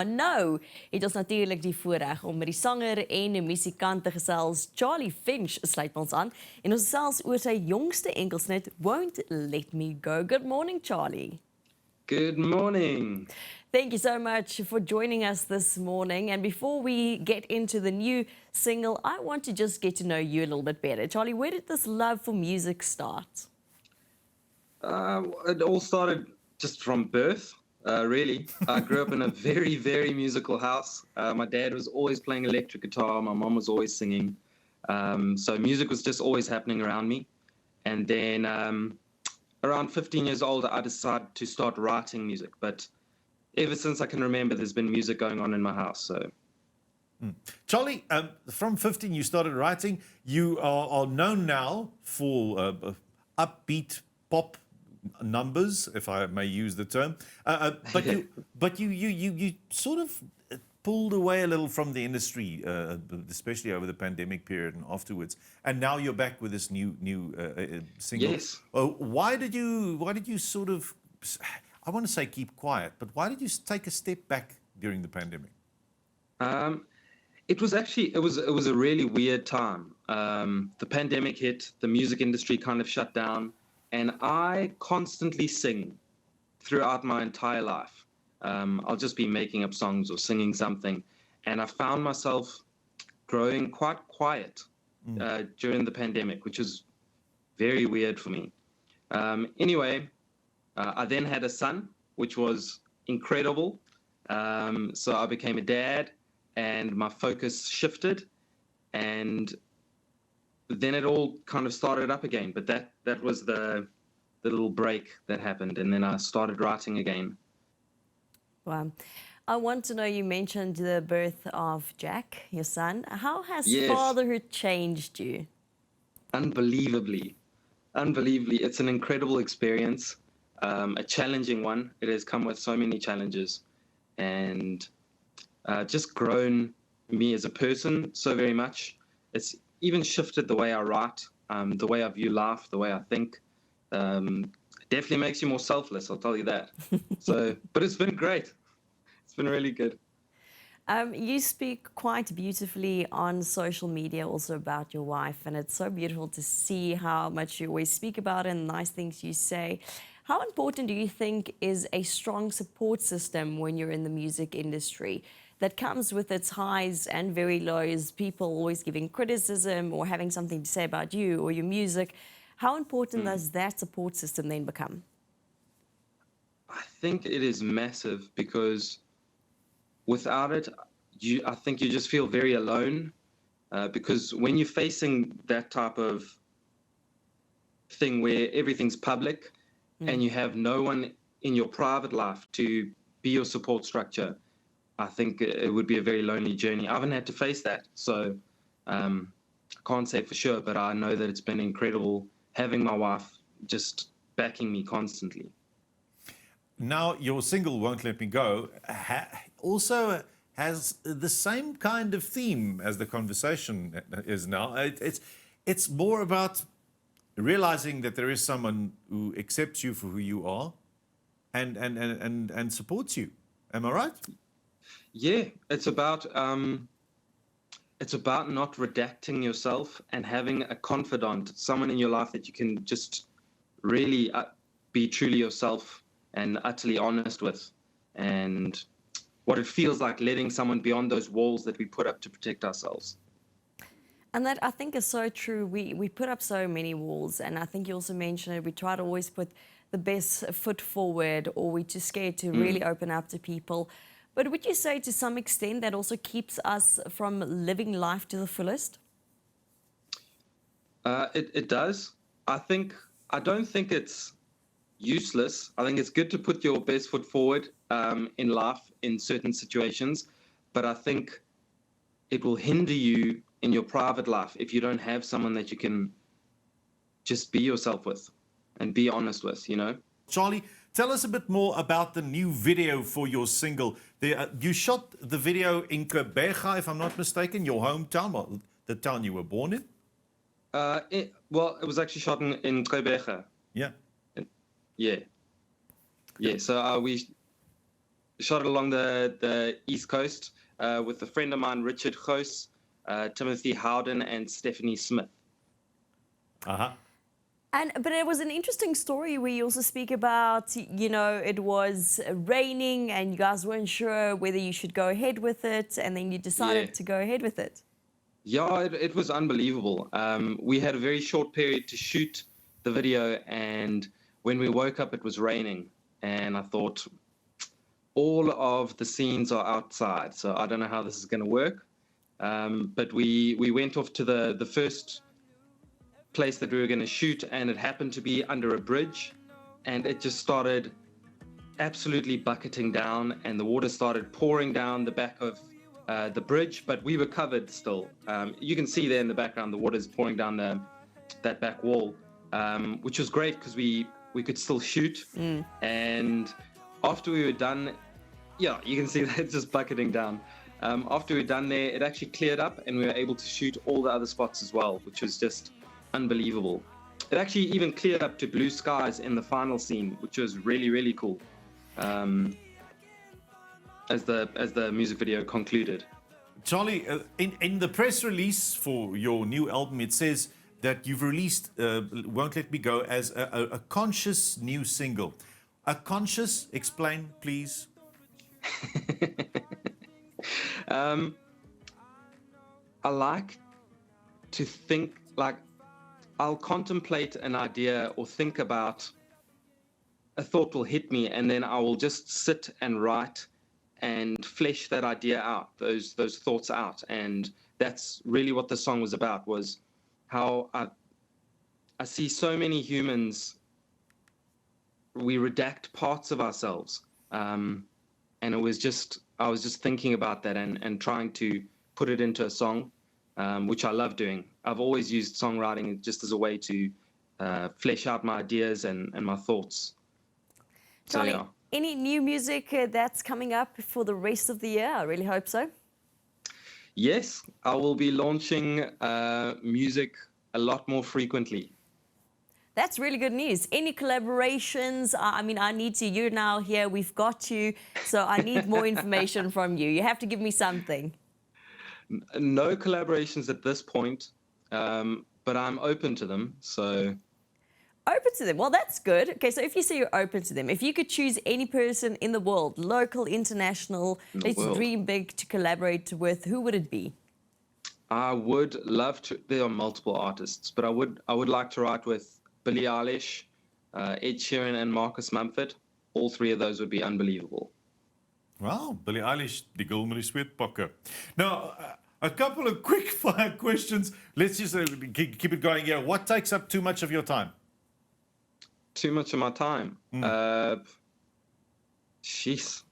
Nou, het ons natuurlik die voorreg om met die sanger en 'n musikant te gesels. Charlie Finch sluit ons aan en ons gesels oor sy jongste enkelsnit, Won't Let Me Go. Good morning, Charlie. Good morning. Thank you so much for joining us this morning. And before we get into the new single, I want to just get to know you a little bit better. Charlie, where did this love for music start? It all started just from birth, really. I grew up in a very, very musical house. My dad was always playing electric guitar. My mom was always singing. So music was just always happening around me. And then around 15 years old, I decided to start writing music. But ever since I can remember, there's been music going on in my house. So. Charlie, from 15 you started writing. You are known now for upbeat pop numbers, if I may use the term. But you sort of pulled away a little from the industry, especially over the pandemic period and afterwards. And now you're back with this new single. Yes. Why did you sort of, I want to say keep quiet, but why did you take a step back during the pandemic? It was a really weird time. The pandemic hit, the music industry kind of shut down, and I constantly sing throughout my entire life. I'll just be making up songs or singing something, and I found myself growing quite quiet during the pandemic, which was very weird for me. Anyway, I then had a son, which was incredible. So I became a dad, and my focus shifted, and then it all kind of started up again. But that was the little break that happened, and then I started writing again. Wow. I want to know, you mentioned the birth of Jack, your son. How has Yes. fatherhood changed you? Unbelievably. It's an incredible experience, a challenging one. It has come with so many challenges, and just grown me as a person so very much. It's even shifted the way I write, the way I view life, the way I think. Definitely makes you more selfless, I'll tell you that. But it's been great. It's been really good. You speak quite beautifully on social media also about your wife, and it's so beautiful to see how much you always speak about it and nice things you say. How important do you think is a strong support system when you're in the music industry that comes with its highs and very lows, people always giving criticism or having something to say about you or your music? How important does that support system then become? I think it is massive, because without it, I think you just feel very alone, because when you're facing that type of thing where everything's public and you have no one in your private life to be your support structure, I think it would be a very lonely journey. I haven't had to face that, so I can't say for sure, but I know that it's been incredible having my wife just backing me constantly. Now, your single, Won't Let Me Go, also has the same kind of theme as the conversation is now. It's more about realizing that there is someone who accepts you for who you are and supports you. Am I right? Yeah, it's about not redacting yourself and having a confidant, someone in your life that you can just really be truly yourself and utterly honest with, and what it feels like letting someone beyond those walls that we put up to protect ourselves. And that, I think, is so true. We put up so many walls, and I think you also mentioned it. We try to always put the best foot forward, or we're too scared to really open up to people. But would you say to some extent that also keeps us from living life to the fullest? It does. I don't think it's useless. I think it's good to put your best foot forward in life in certain situations, but I think it will hinder you in your private life if you don't have someone that you can just be yourself with and be honest with, you know? Charlie, tell us a bit more about the new video for your single. You shot the video in Kuier, if I'm not mistaken, your hometown, well, the town you were born in? It was actually shot in Februarie. Yeah. Yeah. So we shot it along the East Coast with a friend of mine, Richard Goos, Timothy Howden, and Stephanie Smith. Uh-huh. But it was an interesting story where you also speak about, you know, it was raining and you guys weren't sure whether you should go ahead with it, and then you decided to go ahead with it. Yeah, it was unbelievable. We had a very short period to shoot the video, and when we woke up, it was raining. And I thought, all of the scenes are outside, so I don't know how this is going to work. But we went off to the first place that we were going to shoot, and it happened to be under a bridge, and it just started absolutely bucketing down, and the water started pouring down the back of the bridge, but we were covered still. You can see there in the background the water's pouring down that back wall, which was great because we could still shoot. And after we were done, yeah, you can see that it's just bucketing down. After we were done there, it actually cleared up, and we were able to shoot all the other spots as well, which was just unbelievable. It actually even cleared up to blue skies in the final scene, which was really, really cool. As the music video concluded. Charlie, in the press release for your new album, it says that you've released Won't Let Me Go as a conscious new single. A conscious, explain, please. I like to think, like, I'll contemplate an idea or think about a thought will hit me, and then I will just sit and write and flesh that idea out, those thoughts out. And that's really what the song was about, was how I see so many humans, we redact parts of ourselves. And I was just thinking about that and trying to put it into a song, which I love doing. I've always used songwriting just as a way to flesh out my ideas and my thoughts. Charlie, So, yeah. any new music that's coming up for the rest of the year? I really hope so. Yes, I will be launching music a lot more frequently. That's really good news. Any collaborations? I mean, I need to. You're now here. We've got you. So I need more information from you. You have to give me something. No collaborations at this point, but I'm open to them. So. Open to them. Well, that's good. Okay, so if you say you're open to them, if you could choose any person in the world, local, international, let's dream big, to collaborate with, who would it be? I would love to. There are multiple artists, but I would like to write with Billie Eilish, Ed Sheeran, and Marcus Mumford. All three of those would be unbelievable. Wow, Billie Eilish, die girl met die sweetpakke. Now, a couple of quick fire questions. Let's just keep it going here. What takes up too much of your time? Too much of my time. Jeez.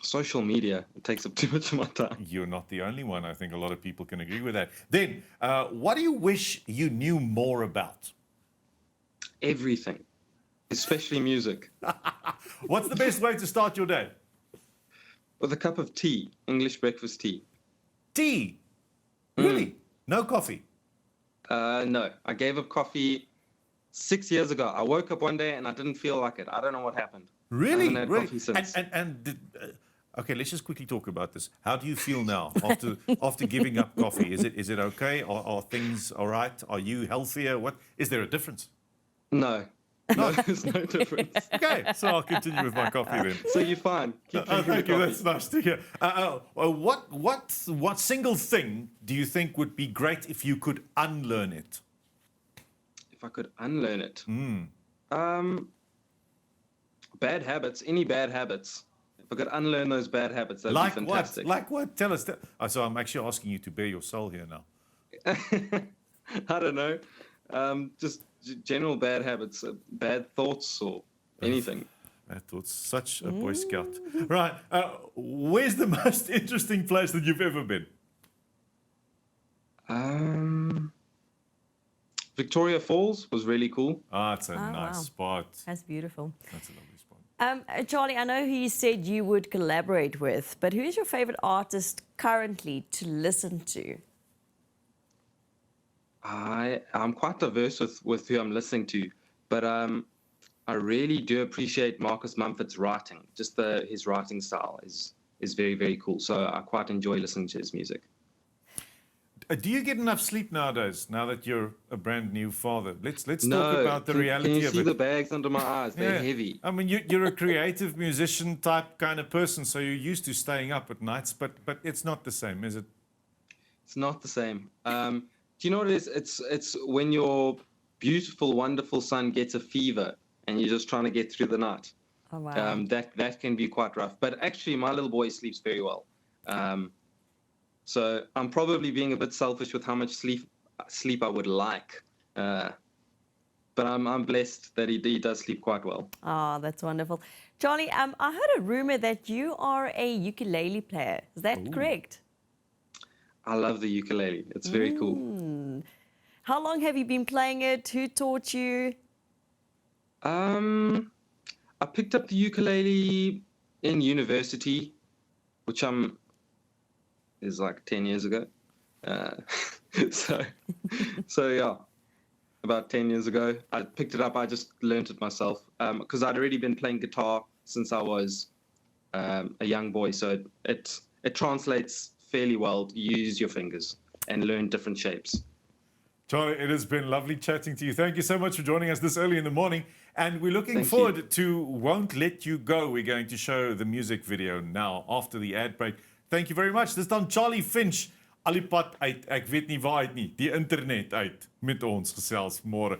Social media, it takes up too much of my time. You're not the only one. I think a lot of people can agree with that. Then, what do you wish you knew more about? Everything, especially music. What's the best way to start your day? With a cup of tea, English breakfast tea. Tea? Really? No coffee? No, I gave up coffee 6 years ago. I woke up one day and I didn't feel like it. I don't know what happened. Really? I haven't had coffee since. Okay, let's just quickly talk about this. How do you feel now after giving up coffee? Is it okay? Are things all right? Are you healthier? What is there a difference? No. No, there's no difference. Okay, so I'll continue with my coffee then. So you're fine. Keep drinking Thank the you. coffee. That's nice to hear. What single thing do you think would be great if you could unlearn it? If I could unlearn it. Bad habits. Any bad habits. If I could unlearn those bad habits, that'd be fantastic. Like what? Tell us. So I'm actually asking you to bare your soul here now. I don't know. Just general bad habits, bad thoughts, or anything. Bad thoughts. Such a Boy Scout. Right. Where's the most interesting place that you've ever been? Victoria Falls was really cool. It's a nice spot. That's beautiful. That's a lovely spot. Charlie, I know who you said you would collaborate with, but who's your favorite artist currently to listen to? I'm quite diverse with who I'm listening to, but I really do appreciate Marcus Mumford's writing. Just his writing style is very, very cool. So I quite enjoy listening to his music. Do you get enough sleep nowadays, now that you're a brand new father? Let's talk No, about the can reality you of see it. the bags under my eyes? They're heavy. I mean, you're a creative musician type kind of person, so you're used to staying up at nights, but it's not the same, is it? It's not the same. Do you know what it is? It's when your beautiful, wonderful son gets a fever and you're just trying to get through the night. Oh, wow. That can be quite rough. But actually, my little boy sleeps very well. So I'm probably being a bit selfish with how much sleep I would like. But I'm blessed that he does sleep quite well. Oh, that's wonderful. Charlie, I heard a rumor that you are a ukulele player. Is that correct? I love the ukulele. It's very cool. How long have you been playing it? Who taught you? I picked up the ukulele in university, which is like 10 years ago. So yeah, about 10 years ago, I picked it up. I just learned it myself because I'd already been playing guitar since I was a young boy. So it translates fairly well to use your fingers and learn different shapes. Charlie, it has been lovely chatting to you. Thank you so much for joining us this early in the morning. And we're looking Thank forward you. to Won't Let You Go. We're going to show the music video now after the ad break. Thank you very much. Dis dan Charlie Finch, al die pad uit. Ek weet nie waar uit nie. Die internet uit met ons gesels môre.